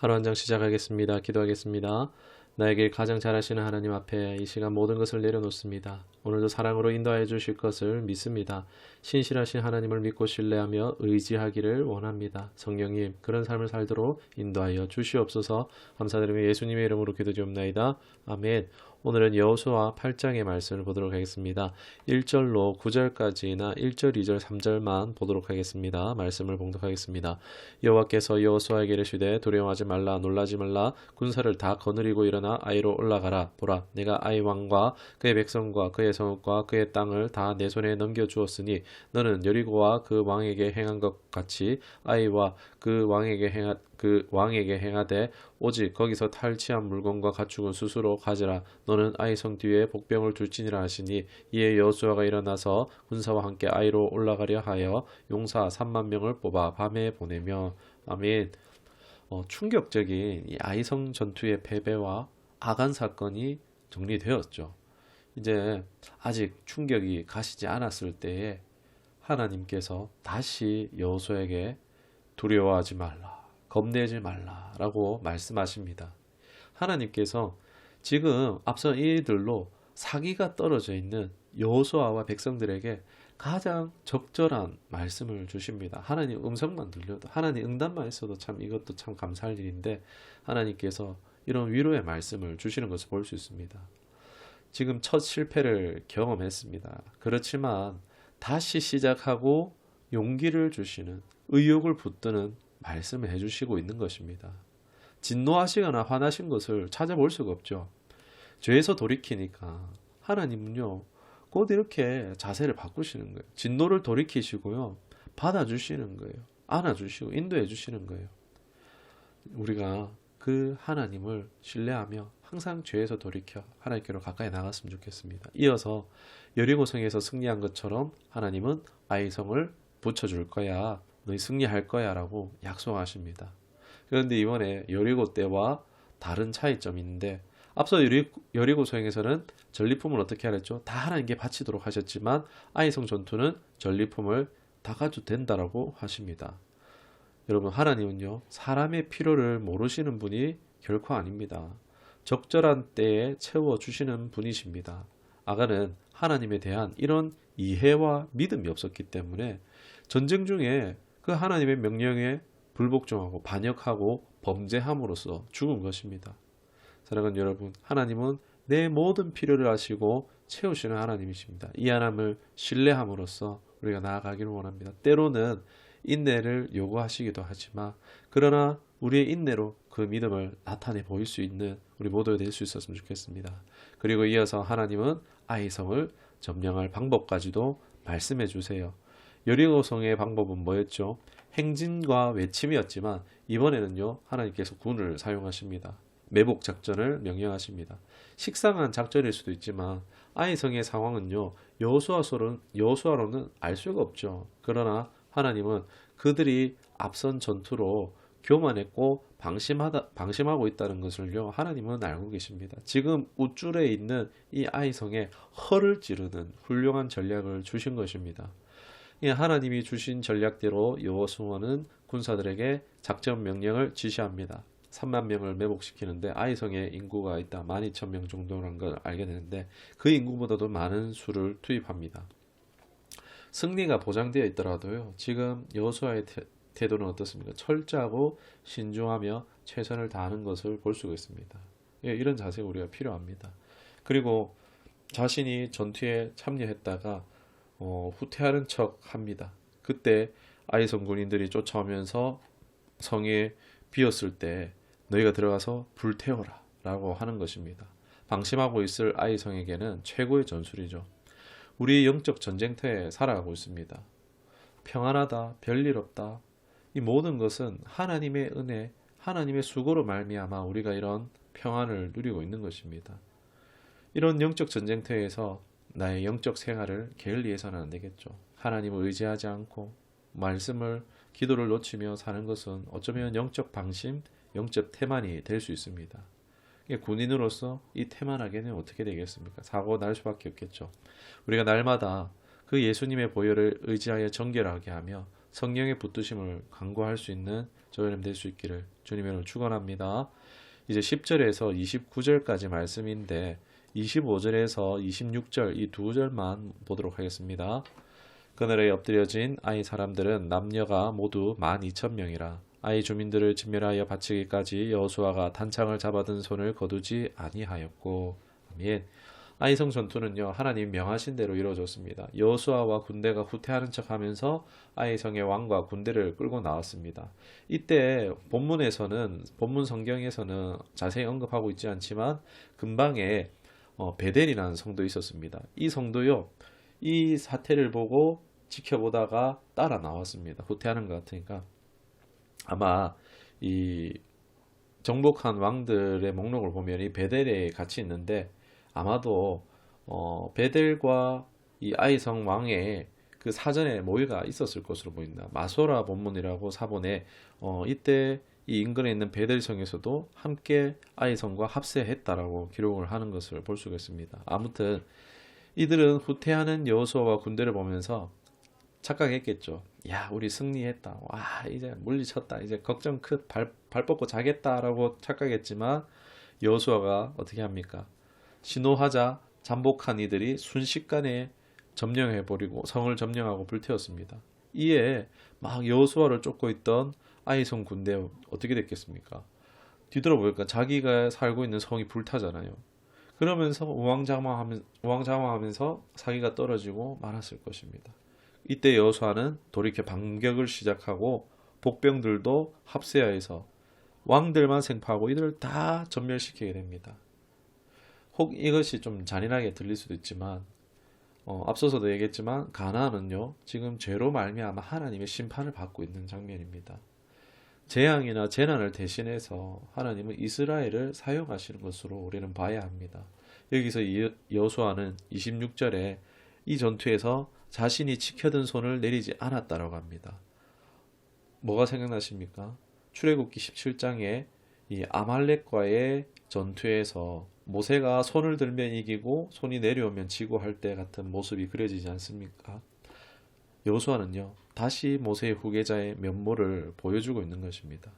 하루 한 장 시작하겠습니다. 기도하겠습니다. 나에게 가장 잘하시는 하나님 앞에 이 시간 모든 것을 내려놓습니다. 오늘도 사랑으로 인도하여 주실 것을 믿습니다. 신실하신 하나님을 믿고 신뢰하며 의지하기를 원합니다. 성령님, 그런 삶을 살도록 인도하여 주시옵소서. 감사드리며 예수님의 이름으로 기도드리옵나이다. 아멘. 오늘은 여호수아 8장의 말씀을 보도록 하겠습니다. 1절로 9절까지나 1절, 2절, 3절만 보도록 하겠습니다. 말씀을 봉독하겠습니다. 여호와께서 여호수아에게 이르시되 두려워하지 말라, 놀라지 말라, 군사를 다 거느리고 일어나 아이로 올라가라. 보라, 내가 아이 왕과 그의 백성과 그의 성읍과 그의 땅을 다 내 손에 넘겨 주었으니 너는 여리고와 그 왕에게 행한 것 같이 아이와 그 왕에게 행하되 오직 거기서 탈취한 물건과 가축은 스스로 가져라. 너는 아이 성 뒤에 복병을 둘지니라 하시니 이에 여호수아가 일어나서 군사와 함께 아이로 올라가려 하여 용사 3만 명을 뽑아 밤에 보내며. 아멘. 충격적인 이 아이성 전투의 패배와 아간 사건이 정리되었죠. 이제 아직 충격이 가시지 않았을 때에 하나님께서 다시 여호수아에게 두려워하지 말라, 겁내지 말라라고 말씀하십니다. 하나님께서 지금 앞선 이들로 사기가 떨어져 있는 여호수아와 백성들에게 가장 적절한 말씀을 주십니다. 하나님 음성만 들려도, 하나님 응답만 있어도 참 이것도 참 감사할 일인데 하나님께서 이런 위로의 말씀을 주시는 것을 볼 수 있습니다. 지금 첫 실패를 경험했습니다. 그렇지만 다시 시작하고 용기를 주시는, 의욕을 붙드는 말씀을 해주시고 있는 것입니다. 진노하시거나 화나신 것을 찾아볼 수가 없죠. 죄에서 돌이키니까 하나님은요, 곧 이렇게 자세를 바꾸시는 거예요. 진노를 돌이키시고요, 받아주시는 거예요. 안아주시고 인도해 주시는 거예요. 우리가 그 하나님을 신뢰하며 항상 죄에서 돌이켜 하나님께로 가까이 나갔으면 좋겠습니다. 이어서 여리고성에서 승리한 것처럼 하나님은 아이성을 붙여줄 거야, 너희 승리할 거야 라고 약속하십니다. 그런데 이번에 여리고 때와 다른 차이점이 있는데, 앞서 여리고성에서는 전리품을 어떻게 하랬죠? 다 하나님께 바치도록 하셨지만 아이성 전투는 전리품을 다 가져도 된다라고 하십니다. 여러분, 하나님은요, 사람의 필요를 모르시는 분이 결코 아닙니다. 적절한 때에 채워주시는 분이십니다. 아간은 하나님에 대한 이런 이해와 믿음이 없었기 때문에 전쟁 중에 그 하나님의 명령에 불복종하고 반역하고 범죄함으로써 죽은 것입니다. 사랑하는 여러분, 하나님은 내 모든 필요를 아시고 채우시는 하나님이십니다. 이 하나님을 신뢰함으로써 우리가 나아가기를 원합니다. 때로는 인내를 요구하시기도 하지만, 그러나 우리의 인내로 그 믿음을 나타내 보일 수 있는 우리 모두가 될 수 있었으면 좋겠습니다. 그리고 이어서 하나님은 아이성을 점령할 방법까지도 말씀해 주세요. 여리고성의 방법은 뭐였죠? 행진과 외침이었지만 이번에는요, 하나님께서 군을 사용하십니다. 매복 작전을 명령하십니다. 식상한 작전일 수도 있지만 아이성의 상황은요, 여호수아로는 알 수가 없죠. 그러나 하나님은 그들이 앞선 전투로 교만했고 방심하고 있다는 것을요, 하나님은 알고 계십니다. 지금 우쭐에 있는 이 아이성에 허를 찌르는 훌륭한 전략을 주신 것입니다. 하나님이 주신 전략대로 여호수아는 군사들에게 작전 명령을 지시합니다. 3만 명을 매복시키는데 아이성에 인구가 있다 12,000명 정도라는 걸 알게 되는데 그 인구보다도 많은 수를 투입합니다. 승리가 보장되어 있더라도요, 지금 여호수아의 태도는 어떻습니까? 철저하고 신중하며 최선을 다하는 것을 볼 수가 있습니다. 이런 자세가 우리가 필요합니다. 그리고 자신이 전투에 참여했다가 후퇴하는 척 합니다. 그때 아이성 군인들이 쫓아오면서 성에 비었을 때 너희가 들어가서 불태워라 라고 하는 것입니다. 방심하고 있을 아이성에게는 최고의 전술이죠. 우리 영적 전쟁터에 살아가고 있습니다. 평안하다, 별일 없다. 이 모든 것은 하나님의 은혜, 하나님의 수고로 말미암아 우리가 이런 평안을 누리고 있는 것입니다. 이런 영적 전쟁터에서 나의 영적 생활을 게을리해서는 안 되겠죠. 하나님을 의지하지 않고 말씀을, 기도를 놓치며 사는 것은 어쩌면 영적 방심, 영적 태만이 될 수 있습니다. 군인으로서 이 태만하게는 어떻게 되겠습니까? 사고 날 수밖에 없겠죠. 우리가 날마다 그 예수님의 보혈을 의지하여 정결하게 하며 성령의 붙드심을 간구할 수 있는 저희 여러분 될 수 있기를 주님의 이름으로 축원합니다. 이제 10절에서 29절까지 말씀인데 25절에서 26절 이 두 절만 보도록 하겠습니다. 그날에 엎드려진 아이 사람들은 남녀가 모두 12,000명이라 아이 주민들을 진멸하여 바치기까지 여호수아가 단창을 잡아든 손을 거두지 아니하였고. 아멘. 아이성 전투는요 하나님 명하신 대로 이루어졌습니다. 여호수아와 군대가 후퇴하는 척하면서 아이성의 왕과 군대를 끌고 나왔습니다. 이때 본문 성경에서는 자세히 언급하고 있지 않지만 근방에 베델이라는 성도 있었습니다. 이 성도요 이 사태를 보고 지켜보다가 따라 나왔습니다. 후퇴하는 것 같으니까 아마 이 정복한 왕들의 목록을 보면 이 베델에 같이 있는데 아마도 베델과 이 아이성 왕의 그 사전에 모의가 있었을 것으로 보인다. 마소라 본문이라고 사본에 이때 이 인근에 있는 베델성에서도 함께 아이성과 합세했다라고 기록을 하는 것을 볼 수가 있습니다. 아무튼 이들은 후퇴하는 여호수아와 군대를 보면서 착각했겠죠. 야, 우리 승리했다. 와, 이제 물리쳤다. 이제 걱정 발 뻗고 자겠다라고 착각했지만 여호수아가 어떻게 합니까? 신호하자 잠복한 이들이 순식간에 점령해버리고 성을 점령하고 불태웠습니다. 이에 막 여호수아를 쫓고 있던 아이성 군대 어떻게 됐겠습니까? 뒤돌아보니까 자기가 살고 있는 성이 불타잖아요. 그러면서 우왕좌왕하면서 사기가 떨어지고 말았을 것입니다. 이때 여호수아는 돌이켜 반격을 시작하고 복병들도 합세하여서 왕들만 생파하고 이들을 다 전멸시키게 됩니다. 혹 이것이 좀 잔인하게 들릴 수도 있지만 앞서서도 얘기했지만 가나안은요 지금 죄로 말미암아 하나님의 심판을 받고 있는 장면입니다. 재앙이나 재난을 대신해서 하나님은 이스라엘을 사용하시는 것으로 우리는 봐야 합니다. 여기서 여호수아는 26절에 이 전투에서 자신이 지켜든 손을 내리지 않았다라고 합니다. 뭐가 생각나십니까? 출애굽기 17장에 이 아말렉과의 전투에서 모세가 손을 들면 이기고 손이 내려오면 지고 할 때 같은 모습이 그려지지 않습니까? 여호수아는요 다시 모세의 후계자의 면모를 보여주고 있는 것입니다.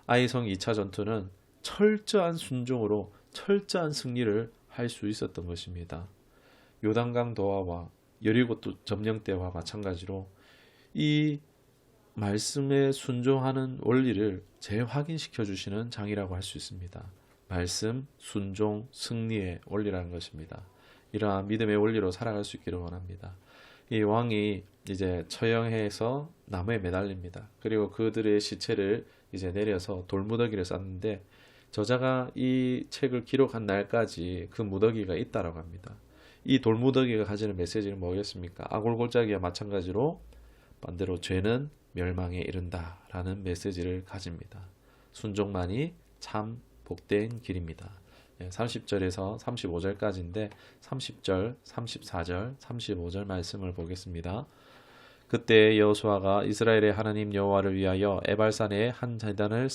아이성 2차 전투는 철저한 순종으로 철저한 승리를 할 수 있었던 것입니다. 요단강 도하와 여리고 점령 때와 마찬가지로 이 말씀에 순종하는 원리를 재확인시켜 주시는 장이라고 할 수 있습니다. 말씀, 순종, 승리의 원리라는 것입니다. 이러한 믿음의 원리로 살아갈 수 있기를 원합니다. 이 왕이 이제 처형해서 나무에 매달립니다. 그리고 그들의 시체를 이제 내려서 돌무더기를 쌓는데 저자가 이 책을 기록한 날까지 그 무더기가 있다라고 합니다. 이 돌무더기가 가지는 메시지는 뭐겠습니까? 아골골짜기와 마찬가지로 반대로 죄는 멸망에 이른다라는 메시지를 가집니다. 순종만이 참 복된 길입니다. 30절에서 35절까지인데 30절, 34절, 35절 말씀을 보겠습니다. 그때 여호수아가 이스라엘의 하나님 여호와를 위하여 에발산에 한 제단을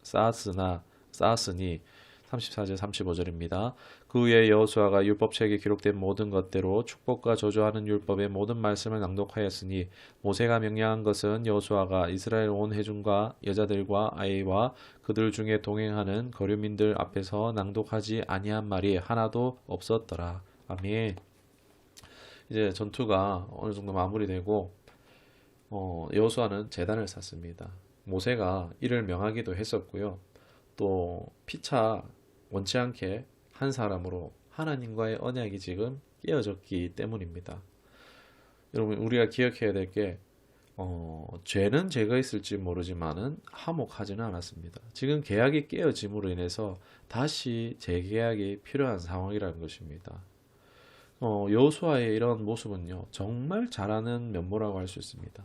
쌓았으니 34절 35절입니다. 그 후에 여호수아가 율법책에 기록된 모든 것대로 축복과 저주하는 율법의 모든 말씀을 낭독하였으니 모세가 명령한 것은 여호수아가 이스라엘 온 회중과 여자들과 아이와 그들 중에 동행하는 거류민들 앞에서 낭독하지 아니한 말이 하나도 없었더라. 아멘. 이제 전투가 어느 정도 마무리되고 여호수아는 제단을 쌓습니다. 모세가 이를 명하기도 했었고요. 또 피차 원치 않게 한 사람으로 하나님과의 언약이 지금 깨어졌기 때문입니다. 여러분 우리가 기억해야 될 게 죄는 죄가 있을지 모르지만은 화목하지는 않았습니다. 지금 계약이 깨어짐으로 인해서 다시 재계약이 필요한 상황이라는 것입니다. 여호수아의 이런 모습은요 정말 잘하는 면모라고 할 수 있습니다.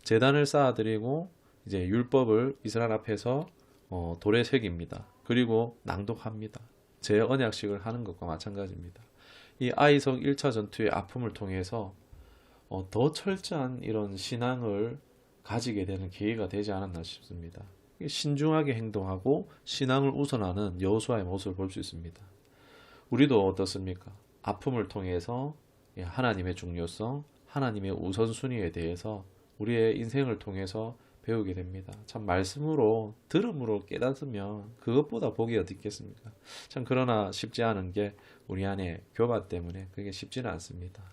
제단을 쌓아드리고 이제 율법을 이스라엘 앞에서 돌에 새깁니다. 그리고 낭독합니다. 재언약식을 하는 것과 마찬가지입니다. 이 아이성 1차 전투의 아픔을 통해서 더 철저한 이런 신앙을 가지게 되는 계기가 되지 않았나 싶습니다. 신중하게 행동하고 신앙을 우선하는 여호수아의 모습을 볼 수 있습니다. 우리도 어떻습니까? 아픔을 통해서 하나님의 중요성, 하나님의 우선순위에 대해서 우리의 인생을 통해서 배우게 됩니다. 참 말씀으로 들음으로 깨닫으면 그것보다 복이 어디 있겠습니까? 참 그러나 쉽지 않은 게 우리 안에 교만 때문에 그게 쉽지는 않습니다.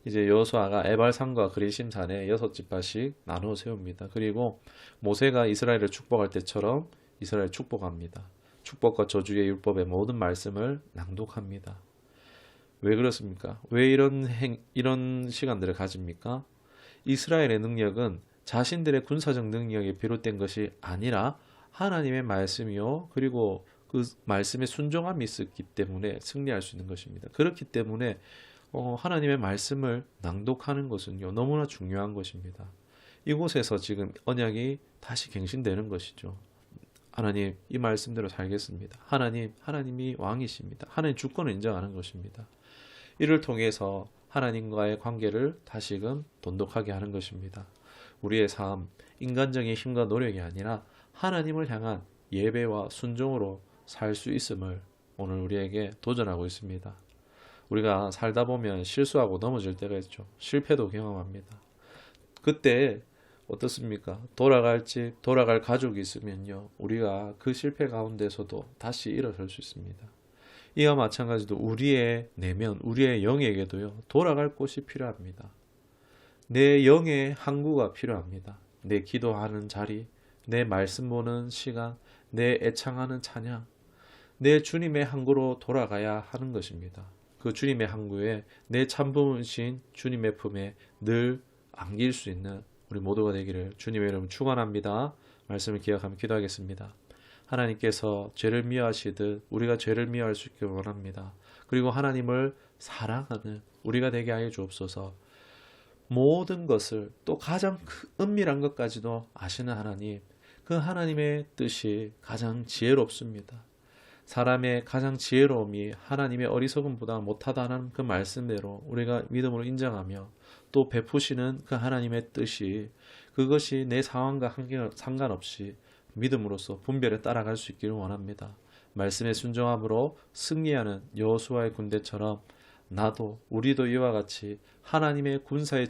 이제 여호수아가 에발산과 그리심산에 6지파씩 나누어 세웁니다. 그리고 모세가 이스라엘을 축복할 때처럼 이스라엘 축복합니다. 축복과 저주의 율법의 모든 말씀을 낭독합니다. 왜 그렇습니까? 왜 이런 시간들을 가집니까? 이스라엘의 능력은 자신들의 군사적 능력에 비롯된 것이 아니라 하나님의 말씀이요. 그리고 그 말씀에 순종함이 있었기 때문에 승리할 수 있는 것입니다. 그렇기 때문에 하나님의 말씀을 낭독하는 것은요, 너무나 중요한 것입니다. 이곳에서 지금 언약이 다시 갱신되는 것이죠. 하나님, 이 말씀대로 살겠습니다. 하나님이 왕이십니다. 하나님 주권을 인정하는 것입니다. 이를 통해서 하나님과의 관계를 다시금 돈독하게 하는 것입니다. 우리의 삶, 인간적인 힘과 노력이 아니라 하나님을 향한 예배와 순종으로 살 수 있음을 오늘 우리에게 도전하고 있습니다. 우리가 살다 보면 실수하고 넘어질 때가 있죠. 실패도 경험합니다. 그때 어떻습니까? 돌아갈 집, 돌아갈 가족이 있으면요, 우리가 그 실패 가운데서도 다시 일어설 수 있습니다. 이와 마찬가지로 우리의 내면, 우리의 영에게도요, 돌아갈 곳이 필요합니다. 내 영의 항구가 필요합니다. 내 기도하는 자리, 내 말씀 보는 시간, 내 애창하는 찬양, 내 주님의 항구로 돌아가야 하는 것입니다. 그 주님의 항구에 내 참부이신 주님의 품에 늘 안길 수 있는 우리 모두가 되기를 주님의 이름 축원합니다. 말씀을 기억하며 기도하겠습니다. 하나님께서 죄를 미워하시듯 우리가 죄를 미워할 수 있기를 원합니다. 그리고 하나님을 사랑하는 우리가 되게 하여 주옵소서. 모든 것을 또 가장 은밀한 것까지도 아시는 하나님, 그 하나님의 뜻이 가장 지혜롭습니다. 사람의 가장 지혜로움이 하나님의 어리석음보다 못하다는 그 말씀대로 우리가 믿음으로 인정하며 또 베푸시는 그 하나님의 뜻이 그것이 내 상황과 상관없이 믿음으로써 분별에 따라갈 수 있기를 원합니다. 말씀의 순종함으로 승리하는 여호수아의 군대처럼 나도 우리도 이와 같이 하나님의 군사의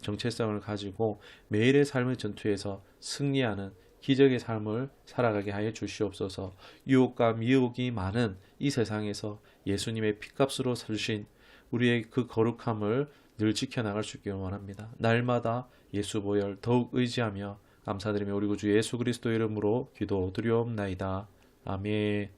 정체성을 가지고 매일의 삶의 전투에서 승리하는 기적의 삶을 살아가게 하여 주시옵소서. 유혹과 미혹이 많은 이 세상에서 예수님의 피값으로 주신 우리의 그 거룩함을 늘 지켜나갈 수 있기를 원합니다. 날마다 예수 보혈 더욱 의지하며 감사드리며 우리 구주 예수 그리스도 이름으로 기도드리옵나이다. 아멘.